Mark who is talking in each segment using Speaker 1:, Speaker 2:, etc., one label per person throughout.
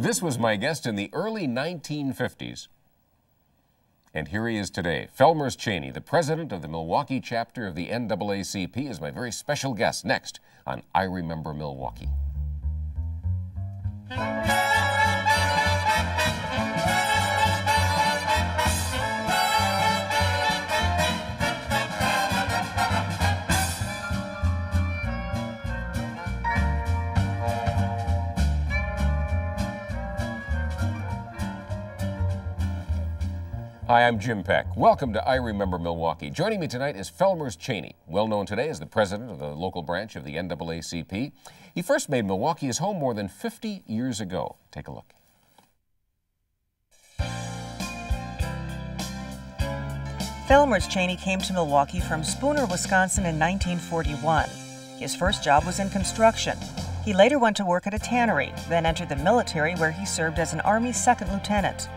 Speaker 1: This was my guest in the early 1950s. And here he is today. Felmers Chaney, the president of the Milwaukee Chapter of the NAACP, is my very special guest next on I Remember Milwaukee. Hi, I'm Jim Peck. Welcome to I Remember Milwaukee. Joining me tonight is Felmers Chaney, well known today as the president of the local branch of the NAACP. He first made Milwaukee his home more than 50 years ago. Take a look.
Speaker 2: Felmers Chaney came to Milwaukee from Spooner, Wisconsin in 1941. His first job was in construction. He later went to work at a tannery, then entered the military where he served as an Army second lieutenant.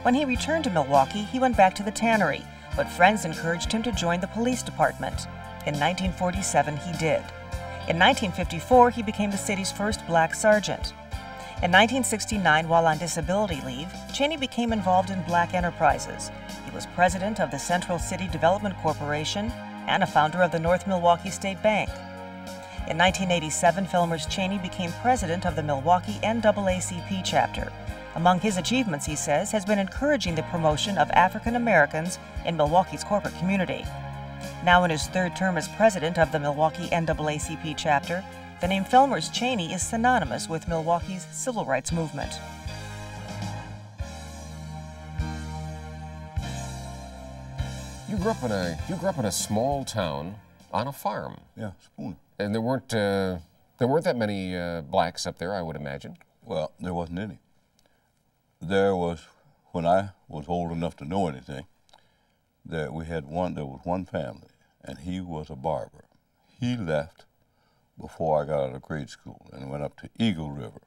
Speaker 2: When he returned to Milwaukee, he went back to the tannery, but friends encouraged him to join the police department. In 1947, he did. In 1954, he became the city's first black sergeant. In 1969, while on disability leave, Chaney became involved in black enterprises. He was president of the Central City Development Corporation and a founder of the North Milwaukee State Bank. In 1987, Felmers Chaney became president of the Milwaukee NAACP chapter. Among his achievements, he says, has been encouraging the promotion of African Americans in Milwaukee's corporate community. Now in his third term as president of the Milwaukee NAACP chapter, the name Felmers Chaney is synonymous with Milwaukee's civil rights movement.
Speaker 1: You grew up in a small town on a farm.
Speaker 3: Yeah, Spooner.
Speaker 1: And there weren't that many blacks up there, I would imagine.
Speaker 3: Well, there wasn't any. There was, when I was old enough to know anything, there was one family, and he was a barber. He left before I got out of grade school and went up to Eagle River.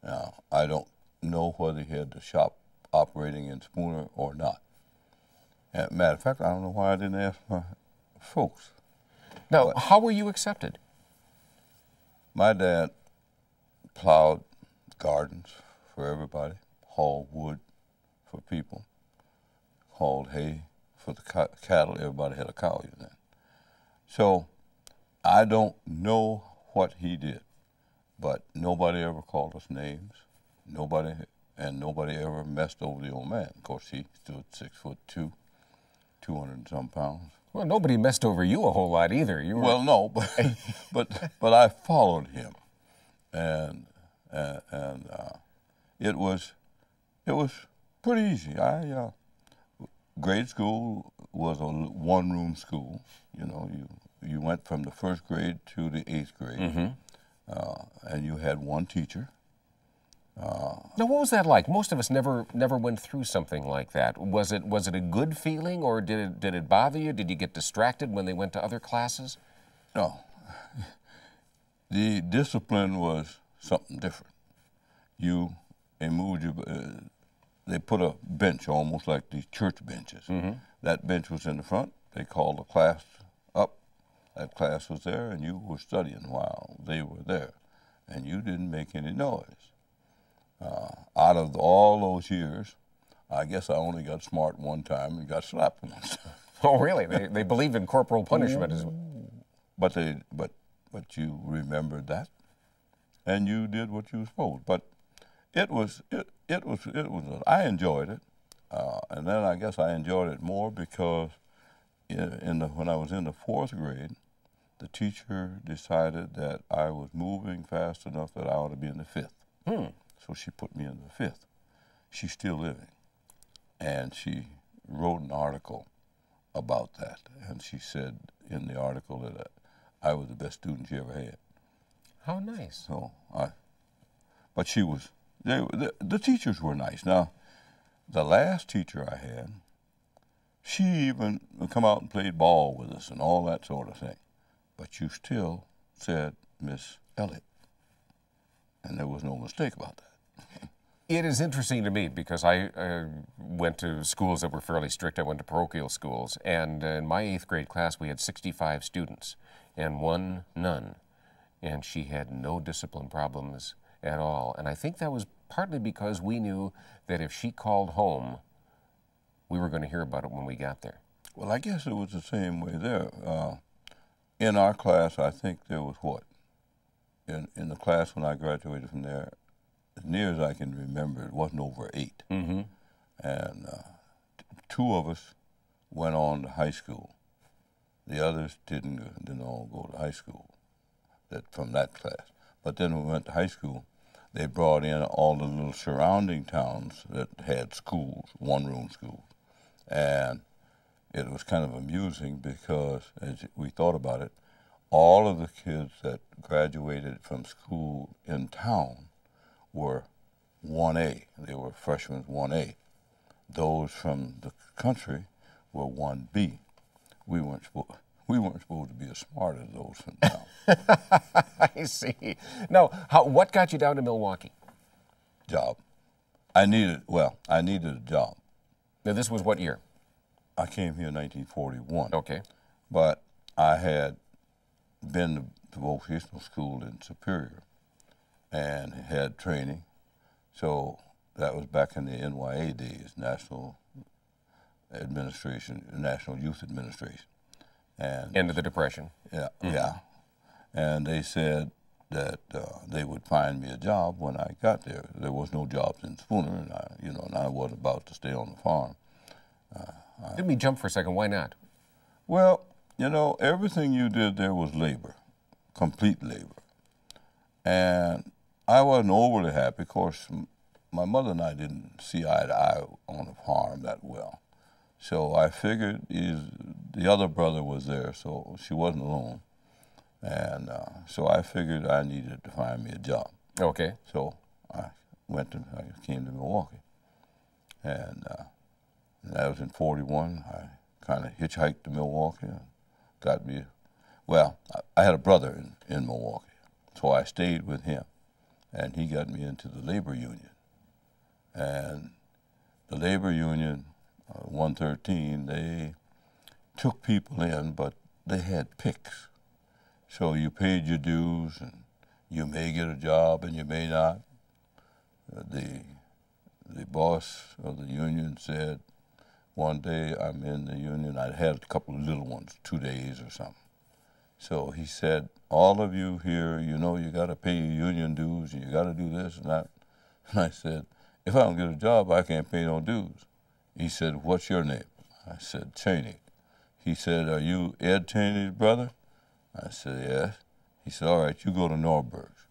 Speaker 3: Now, I don't know whether he had the shop operating in Spooner or not. As a matter of fact, I don't know why I didn't ask my folks.
Speaker 1: Now, how were you accepted?
Speaker 3: My dad plowed gardens for everybody, hauled wood for people, hauled hay for the cattle. Everybody had a cow then. So I don't know what he did, but nobody ever called us names. Nobody ever messed over the old man. Of course, he stood 6'2", 200 and some pounds.
Speaker 1: Well, nobody messed over you a whole lot either. You were...
Speaker 3: Well, no, but I followed him, and it was pretty easy. Grade school was a one-room school. You know, you went from the first grade to the 8th grade, and you had one teacher.
Speaker 1: Now, what was that like? Most of us never went through something like that. Was it a good feeling, or did it bother you? Did you get distracted when they went to other classes?
Speaker 3: No. The discipline was something different. They put a bench almost like these church benches. That bench was in the front. They called the class up. That class was there, and you were studying while they were there, and you didn't make any noise. Out of all those years, I guess I only got smart one time and got slapped one time.
Speaker 1: Oh, really? They believed in corporal punishment.
Speaker 3: But you remembered that, and you did what you were supposed. But I enjoyed it, and then I guess I enjoyed it more because when I was in the 4th grade, the teacher decided that I was moving fast enough that I ought to be in the 5th. So she put me in the 5th. She's still living, and she wrote an article about that, and she said in the article that I was the best student she ever had.
Speaker 1: How nice.
Speaker 3: So but she was, the teachers were nice. Now, the last teacher I had, she even would come out and played ball with us and all that sort of thing. But you still said Miss Elliott, and there was no mistake about that.
Speaker 1: It is interesting to me because I went to schools that were fairly strict. I went to parochial schools, and in my 8th grade class we had 65 students and one nun, and she had no discipline problems at all. And I think that was partly because we knew that if she called home, we were going to hear about it when we got there.
Speaker 3: Well, I guess it was the same way there. In our class, I think there was what? In the class when I graduated from there, as near as I can remember, it wasn't over 8.
Speaker 1: Mm-hmm.
Speaker 3: And 2 of us went on to high school. The others didn't all go to high school from that class. But then when we went to high school, they brought in all the little surrounding towns that had schools, one-room schools. And it was kind of amusing because, as we thought about it, all of the kids that graduated from school in town were 1A. They were freshmen 1A. Those from the country were 1B. We weren't supposed to be as smart as those from town.
Speaker 1: I see. Now, what got you down to Milwaukee?
Speaker 3: Job. I needed a job.
Speaker 1: Now, this was what year?
Speaker 3: I came here in 1941.
Speaker 1: Okay.
Speaker 3: But I had been to vocational school in Superior and had training. So that was back in the NYA days, National Youth Administration. And
Speaker 1: end of the Depression.
Speaker 3: Yeah, yeah. And they said that they would find me a job when I got there. There was no jobs in Spooner, and I wasn't about to stay on the farm.
Speaker 1: Let me jump for a second. Why not?
Speaker 3: Well, everything you did there was labor, complete labor. And I wasn't overly happy. Of course, my mother and I didn't see eye to eye on the farm that well. So I figured the other brother was there, so she wasn't alone. And so I figured I needed to find me a job.
Speaker 1: Okay.
Speaker 3: So I came to Milwaukee. And that was in 41. I kind of hitchhiked to Milwaukee and got me, I had a brother in Milwaukee, so I stayed with him, and he got me into the labor union. And the labor union, 113, they took people in, but they had picks. So you paid your dues, and you may get a job and you may not. The boss of the union said, one day I'm in the union, I'd had a couple of little ones, 2 days or something. So he said, all of you here, you got to pay your union dues, and you got to do this and that. And I said, if I don't get a job, I can't pay no dues. He said, what's your name? I said, Chaney. He said, are you Ed Chaney's brother? I said, yes. He said, all right, you go to Norberg's.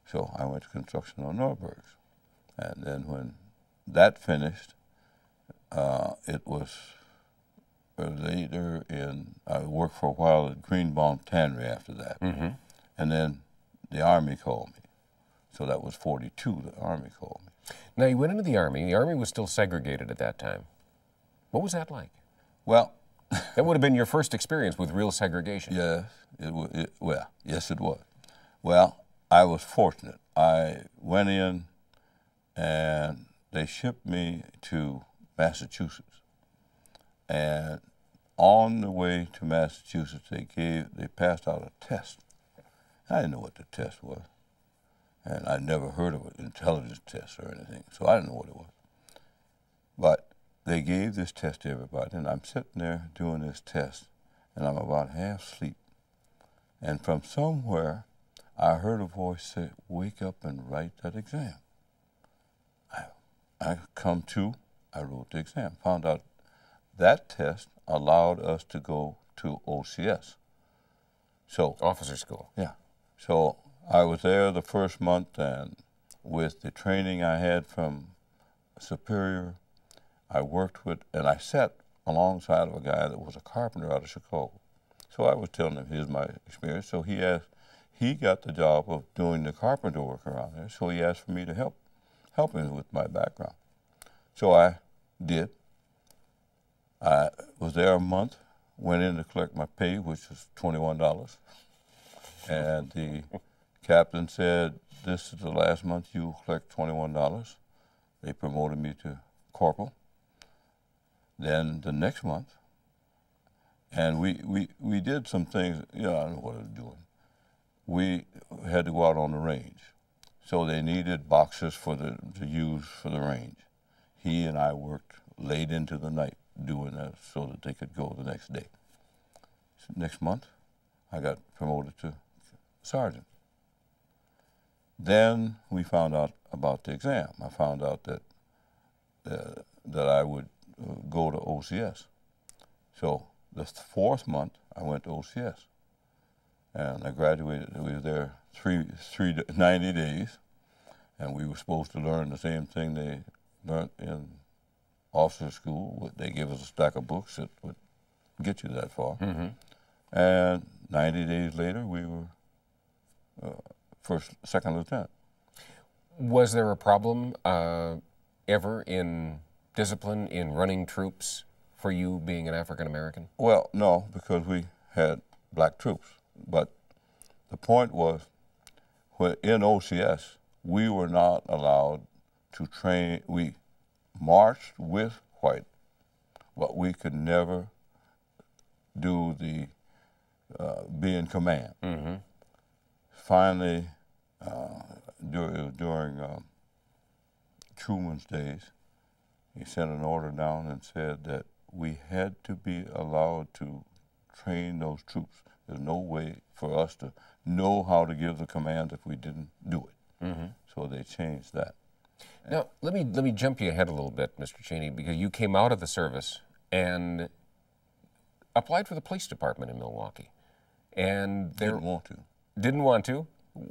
Speaker 3: So I went to construction on Norberg's. And then when that finished, it was later I worked for a while at Greenbaum Tannery after that.
Speaker 1: Mm-hmm.
Speaker 3: And then the Army called me. So that was 42, the Army called me.
Speaker 1: Now, you went into the Army. The Army was still segregated at that time. What was that like?
Speaker 3: Well,
Speaker 1: that would have been your first experience with real segregation.
Speaker 3: Yes, yes, it was. Well, I was fortunate. I went in, and they shipped me to Massachusetts. And on the way to Massachusetts, they passed out a test. I didn't know what the test was. And I'd never heard of an intelligence test or anything, so I didn't know what it was. But they gave this test to everybody, and I'm sitting there doing this test, and I'm about half asleep. And from somewhere, I heard a voice say, wake up and write that exam. I come to, I wrote the exam, found out that test allowed us to go to OCS. So
Speaker 1: Officer school.
Speaker 3: Yeah. So I was there the first month, and with the training I had from Superior, I worked with, and I sat alongside of a guy that was a carpenter out of Chicago. So I was telling him, here's my experience. So he got the job of doing the carpenter work around there, so he asked for me to help him with my background. So I did. I was there a month, went in to collect my pay, which was $21. And the captain said, this is the last month you collect $21. They promoted me to corporal. Then the next month, and we did some things, I don't know what I was doing. We had to go out on the range. So they needed boxes to use for the range. He and I worked late into the night doing that so that they could go the next day. So next month, I got promoted to sergeant. Then we found out about the exam. I found out that I would go to OCS. So the 4th month, I went to OCS. And I graduated. We were there 90 days, and we were supposed to learn the same thing they learned in officer school. They gave us a stack of books that would get you that far. Mm-hmm. And 90 days later, we were second lieutenant.
Speaker 1: Was there a problem ever in discipline in running troops for you being an African American?
Speaker 3: Well, no, because we had black troops. But the point was, in OCS, we were not allowed to train. We marched with white, but we could never do the be in command. Mm-hmm. Finally, during Truman's days, he sent an order down and said that we had to be allowed to train those troops. There's no way for us to know how to give the command if we didn't do it. Mm-hmm. So they changed that.
Speaker 1: Now, let me jump you ahead a little bit, Mr. Chaney, because you came out of the service and applied for the police department in Milwaukee. And
Speaker 3: didn't want to.
Speaker 1: Didn't want to?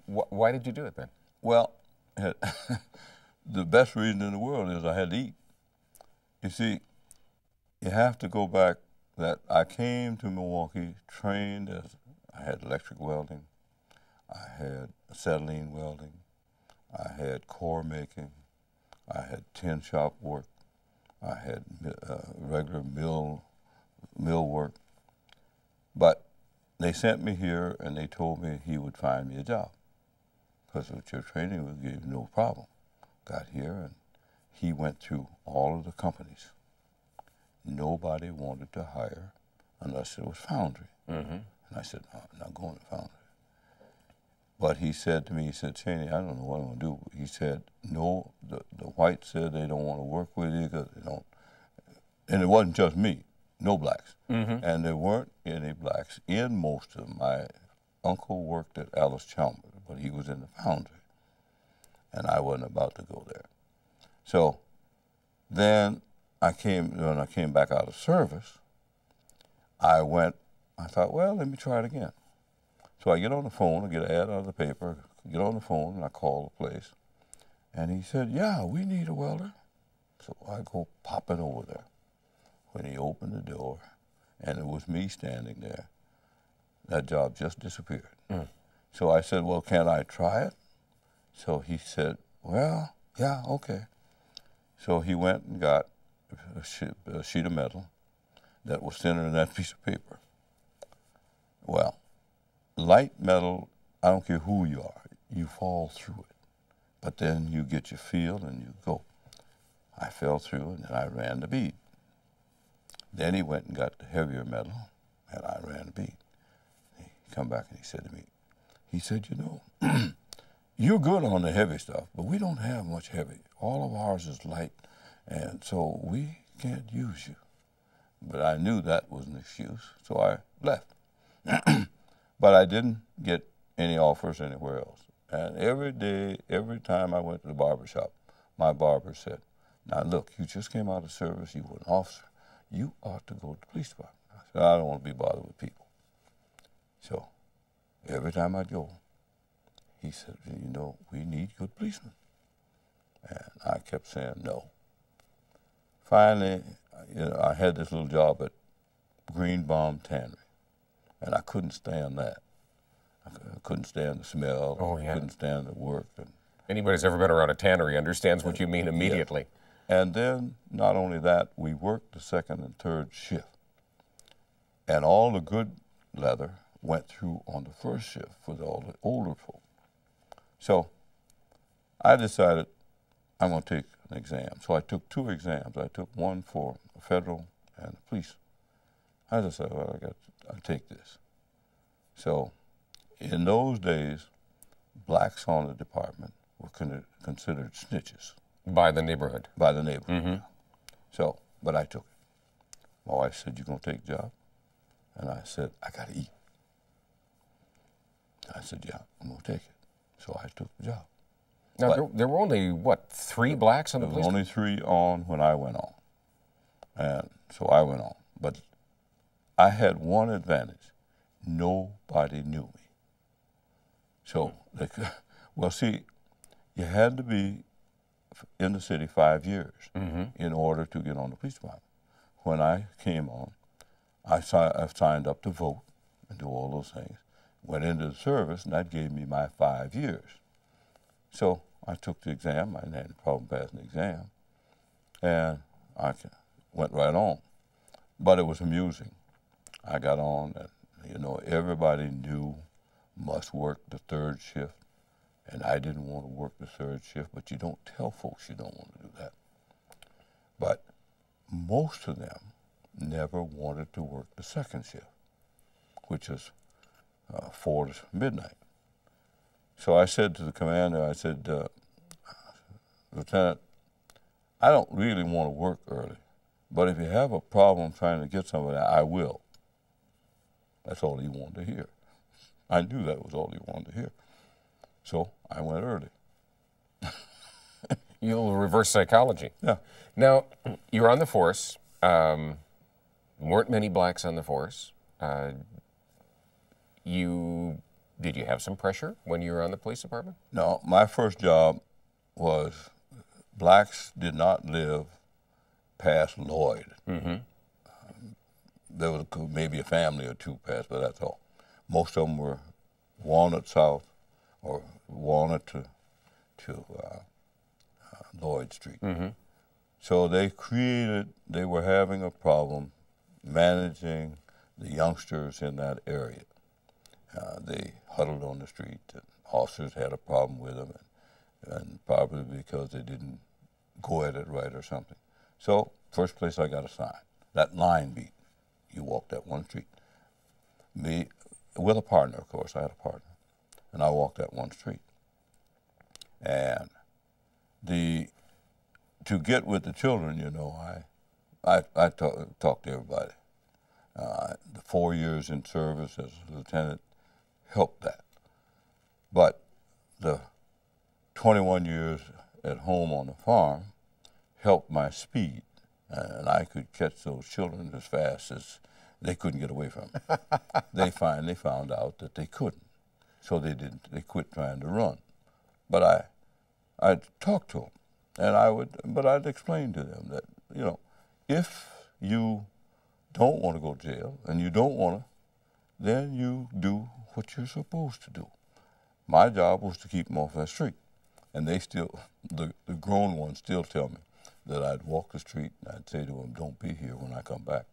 Speaker 1: Why did you do it then?
Speaker 3: Well, the best reason in the world is I had to eat. You see, you have to go back that I came to Milwaukee trained as I had electric welding, I had acetylene welding, I had core making, I had tin shop work, I had regular mill work. But they sent me here and they told me he would find me a job because with your training would give you no problem. Got here and he went through all of the companies. Nobody wanted to hire unless it was foundry. Mm-hmm. And I said, no, I'm not going to foundry. But he said to me, he said, Chaney, I don't know what I'm going to do. He said, no, the whites said they don't want to work with you because they don't. And it wasn't just me, no blacks. Mm-hmm. And there weren't any blacks in most of them. My uncle worked at Alice Chalmers, but he was in the foundry. And I wasn't about to go there. So then when I came back out of service, I thought, well, let me try it again. So I get on the phone, I get an ad out of the paper, get on the phone, and I call the place. And he said, yeah, we need a welder. So I go popping over there. When he opened the door, and it was me standing there, that job just disappeared. Mm. So I said, well, can I try it? So he said, well, yeah, okay. So he went and got a sheet of metal that was thinner than that piece of paper. Well, light metal, I don't care who you are, you fall through it. But then you get your feel and you go. I fell through and then I ran the bead. Then he went and got the heavier metal and I ran the bead. He come back and he said to me, he said, you know, you're good on the heavy stuff, but we don't have much heavy. All of ours is light, and so we can't use you. But I knew that was an excuse, so I left. But I didn't get any offers anywhere else. And every day, every time I went to the barber shop, my barber said, now look, you just came out of service, you were an officer, you ought to go to the police department. I said, I don't want to be bothered with people. So every time I'd go, he said, you know, we need good policemen. And I kept saying no. Finally, I had this little job at Greenbaum Tannery, and I couldn't stand that. I couldn't stand the smell. Oh, yeah. I couldn't stand the work. And
Speaker 1: anybody who's ever been around a tannery understands what you mean immediately.
Speaker 3: Yeah. And then, not only that, we worked the second and third shift. And all the good leather went through on the first shift for all the older folk. So I decided I'm going to take an exam. So I took 2 exams. I took one for federal and the police. I decided, well, I'll take this. So in those days, blacks on the department were considered snitches.
Speaker 1: By the neighborhood?
Speaker 3: By the neighborhood.
Speaker 1: Mm-hmm.
Speaker 3: So, but I took it. My wife said, "You gonna take the job?" And I said, "I gotta eat." I said, "Yeah, I'm gonna take it." So I took the job.
Speaker 1: Now, there were only, what, 3 blacks on the police?
Speaker 3: There were only 3 on when I went on. And so I went on. But I had one advantage. Nobody knew me. So, well, see, you had to be in the city 5 years in order to get on the police department. When I came on, I signed up to vote and do all those things. Went into the service, and that gave me my 5 years. So I took the exam. I didn't have any problem passing the exam. And I went right on. But it was amusing. I got on, and, you know, everybody knew must work the 3rd shift. And I didn't want to work the 3rd shift, but you don't tell folks you don't want to do that. But most of them never wanted to work the 2nd shift, which is 4 to midnight. So I said to the commander, I said, "Lieutenant, I don't really want to work early, but if you have a problem trying to get somebody, I will." That's all he wanted to hear. I knew that was all he wanted to hear. So I went early.
Speaker 1: You'll reverse psychology.
Speaker 3: Yeah.
Speaker 1: Now, you're on the force. Weren't many blacks on the force. Did you have some pressure when you were on the police department?
Speaker 3: No, my first job was blacks did not live past Lloyd. There was maybe a family or 2 past, but that's all. Most of them were Walnut South or Walnut to Lloyd Street. So they were having a problem managing the youngsters in that area. They huddled on the street, and officers had a problem with them, and probably because they didn't go at it right or something. So, first place I got assigned, that line beat. You walked that one street. Me, with a partner, of course, I had a partner, and I walked that one street. And to get with the children, you know, I talked to everybody. The 4 years in service as a lieutenant helped that. But the 21 years at home on the farm helped my speed, and I could catch those children as fast as they couldn't get away from me. They finally found out that they couldn't, so they quit trying to run. But I'd talk to them, and I'd explain to them that, you know, if you don't want to go to jail and you don't want to, then you do what you're supposed to do. My job was to keep them off that street, and they still, the grown ones still tell me that I'd walk the street and I'd say to them, "Don't be here when I come back."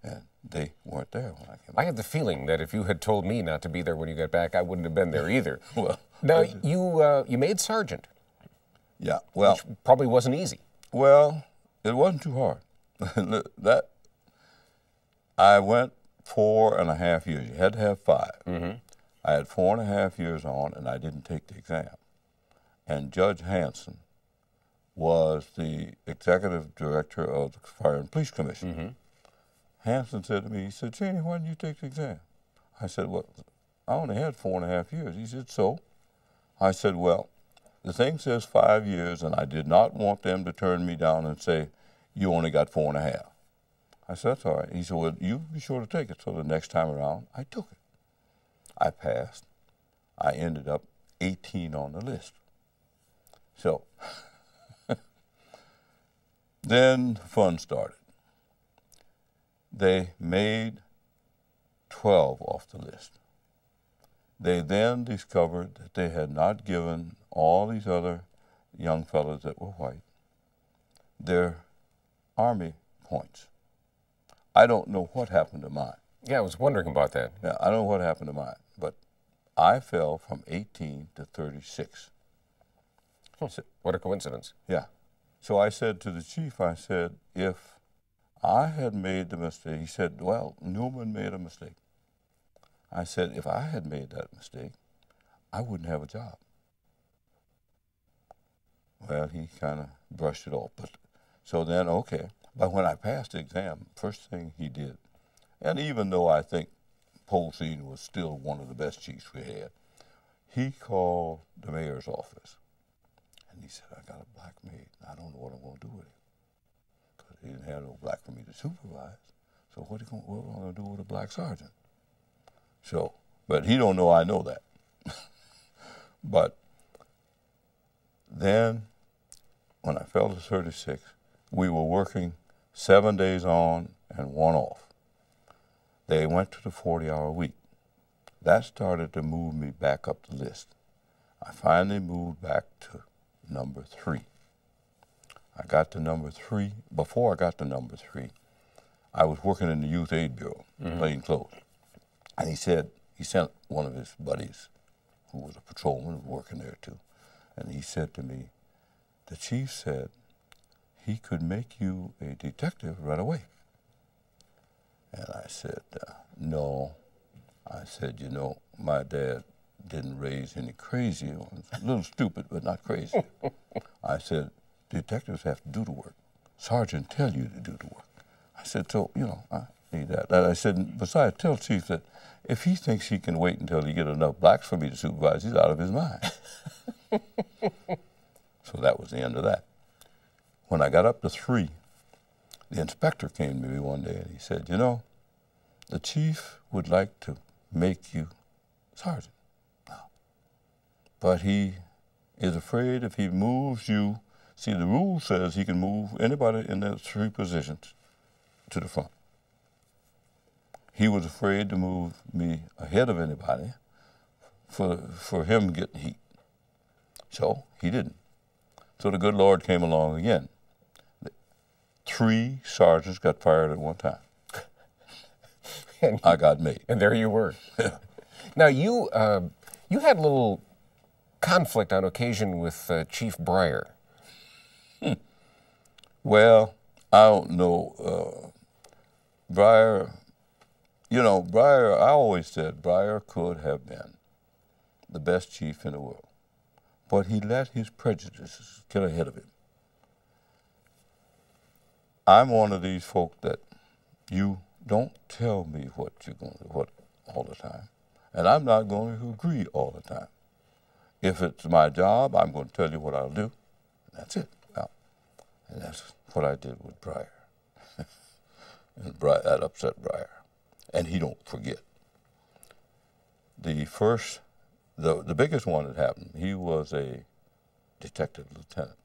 Speaker 3: And they weren't there when I came back.
Speaker 1: I had the feeling that if you had told me not to be there when you got back, I wouldn't have been there either.
Speaker 3: Well,
Speaker 1: now, you made sergeant.
Speaker 3: Yeah, well.
Speaker 1: Which probably wasn't easy.
Speaker 3: Well, it wasn't too hard. I went 4.5 years. You had to have 5. I had 4.5 years on, and I didn't take the exam. And Judge Hanson was the executive director of the Fire and Police Commission. Hanson said to me, he said, "Chaney, why didn't you take the exam?" I said, "Well, I only had 4.5 years. He said, "So?" I said, "Well, the thing says 5 years, and I did not want them to turn me down and say, 'You only got 4.5. I said, "That's all right." He said, "Well, you be sure to take it." So the next time around, I took it. I passed. I ended up 18 on the list. So then fun started. They made 12 off the list. They then discovered that they had not given all these other young fellows that were white their Army points. I don't know what happened to mine.
Speaker 1: Yeah, I was wondering about that.
Speaker 3: Yeah, I don't know what happened to mine, but I fell from 18 to 36.
Speaker 1: What a coincidence.
Speaker 3: Yeah. So I said to the chief, I said, if I had made the mistake, he said, "Well, Newman made a mistake." I said, if I had made that mistake, I wouldn't have a job. Well, he kind of brushed it off. But so then, okay. But when I passed the exam, first thing he did, and even though I think Polsine was still one of the best chiefs we had, he called the mayor's office. And he said, I got a black maid. I don't know what I'm going to do with him. Because he didn't have no black for me to supervise. So what am I going to do with a black sergeant? So, but he don't know I know that. But then, when I fell to 36, we were working 7 days on and 1 off. They went to the 40-hour week. That started to move me back up the list. I finally moved back to number 3. I got to number 3. Before I got to number 3, I was working in the Youth Aid Bureau, plain clothes. And he sent one of his buddies, who was a patrolman, working there too, and he said to me, the chief said he could make you a detective right away. And I said, no. I said, you know, my dad didn't raise any crazy ones. A little stupid, but not crazy. I said, detectives have to do the work. Sergeant tell you to do the work. I said, so, you know, I need that. And I said, besides, tell Chief that if he thinks he can wait until he get enough blacks for me to supervise, he's out of his mind. So that was the end of that. When I got up to 3, the inspector came to me one day and he said, you know, the chief would like to make you sergeant now. But he is afraid if he moves you, see, the rule says he can move anybody in those 3 positions to the front. He was afraid to move me ahead of anybody for him getting heat. So he didn't. So the good Lord came along again. 3 sergeants got fired at one time. I got made.
Speaker 1: And there you were. Now, you had a little conflict on occasion with Chief Breyer.
Speaker 3: Well, I don't know. Breyer, you know, Breyer, I always said Breyer could have been the best chief in the world. But he let his prejudices get ahead of him. I'm one of these folk that you don't tell me what you're going to do all the time. And I'm not going to agree all the time. If it's my job, I'm going to tell you what I'll do. That's it. Well, and that's what I did with Breyer. And that upset Breyer. And he don't forget. The biggest one that happened, he was a detective lieutenant.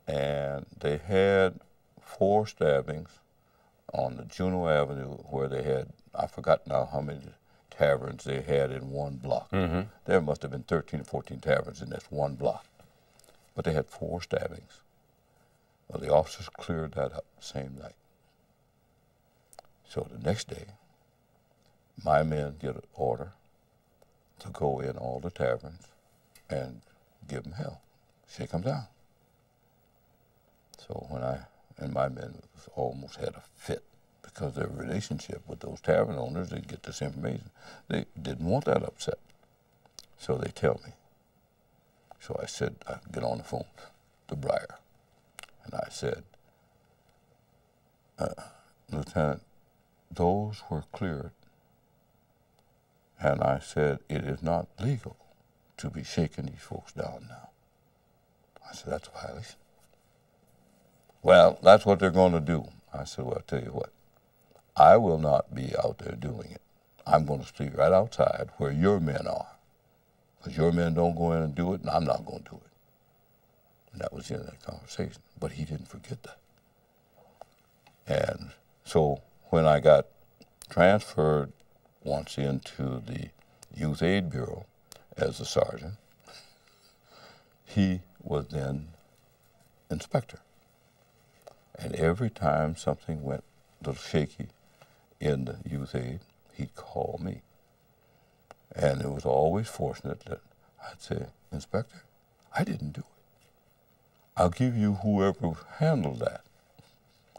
Speaker 3: And they had 4 stabbings on the Juneau Avenue where they had, I forgot now how many taverns they had in one block. There must have been 13 or 14 taverns in this one block. But they had 4 stabbings. Well, the officers cleared that up the same night. So the next day, my men get an order to go in all the taverns and give them hell, shake them down. So my men almost had a fit because their relationship with those tavern owners, they'd get this information. They didn't want that upset. So they tell me. So I said, I get on the phone to Breyer. And I said, Lieutenant, those were cleared. And I said, it is not legal to be shaking these folks down now. I said, that's a violation. Well, that's what they're going to do. I said, well, I'll tell you what. I will not be out there doing it. I'm going to stay right outside where your men are. Because your men don't go in and do it, and I'm not going to do it. And that was the end of that conversation. But he didn't forget that. And so when I got transferred once into the Youth Aid Bureau as a sergeant, he was then inspector. And every time something went a little shaky in the Youth Aid, he'd call me. And it was always fortunate that I'd say, Inspector, I didn't do it. I'll give you whoever handled that.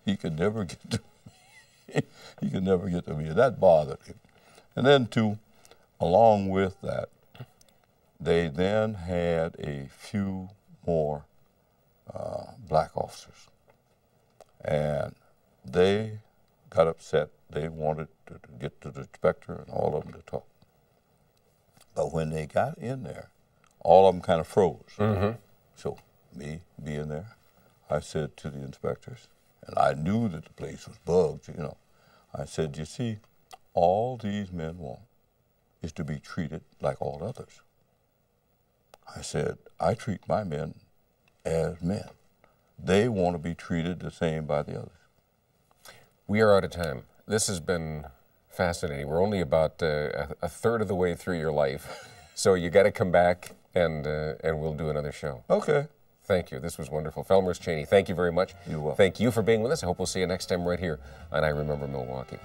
Speaker 3: He could never get to me. He could never get to me. That bothered him. And then, too, along with that, they then had a few more black officers. And they got upset. They wanted to get to the inspector and all of them to talk. But when they got in there, all of them kind of froze. So me being there, I said to the inspectors, and I knew that the place was bugged, you know. I said, you see, all these men want is to be treated like all others. I said, I treat my men as men. They want to be treated the same by the others.
Speaker 1: We are out of time. This has been fascinating. We're only about a third of the way through your life, so you got to come back and we'll do another show.
Speaker 3: Okay.
Speaker 1: Thank you. This was wonderful. Felmers Chaney, thank you very much.
Speaker 3: You're welcome.
Speaker 1: Thank you for being with us. I hope we'll see you next time right here on I Remember Milwaukee.